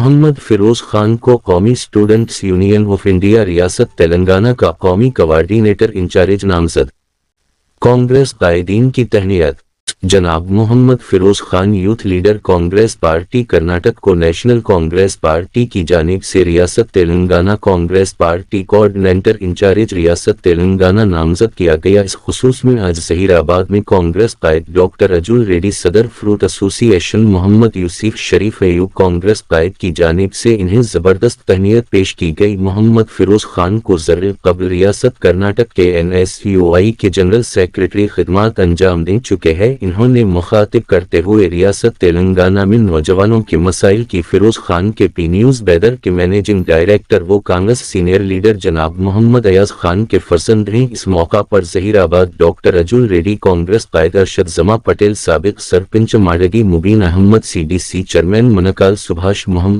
محمد فیروز خان کو قومی students union of India ریاست تلنگانہ کا قومی کوارڈینیٹر انچارج نامزد۔ کانگریس قائدین کی تہنیت۔ جناب Mohammed Feroz Khan youth leader Congress party Karnataka کو نیشنل کانگریس پارٹی کی جانب سے ریاست Telangana Congress party coordinator in charge ریاست تلنگانہ نامزد کیا گیا۔ اس خصوص میں آج ظہیر آباد میں کانگریس قائد ڈاکٹر اجول ریڈی، صدر فروٹ ایسوسی ایشن محمد یوسف شریف ایوب کانگریس قائد کی جانب سے انہیں زبردست تہنیت پیش کی گئی۔ محمد فیروز خان کو زر قبل ریاست کرناٹک کے NSUI کے جنرل سیکرٹری خدمات انجام دے چکے ہیں۔ انہوں نے مخاطب کرتے ہوئے ریاست تلنگانہ میں نوجوانوں کے مسائل کی فیروز خان کے پی نیوز بیدر کے مینیجنگ ڈائریکٹر و کانگریس سینئر لیڈر جناب محمد ایاز خان کے فرزند ہیں۔ اس موقع پر ظہیر آباد ڈاکٹر اجول ریڈی، کانگریس قائد ارشد زما پٹیل، سابق سرپنچ ماڈگی مبین احمد، CDC چیئرمین منکال سبھاش، محمد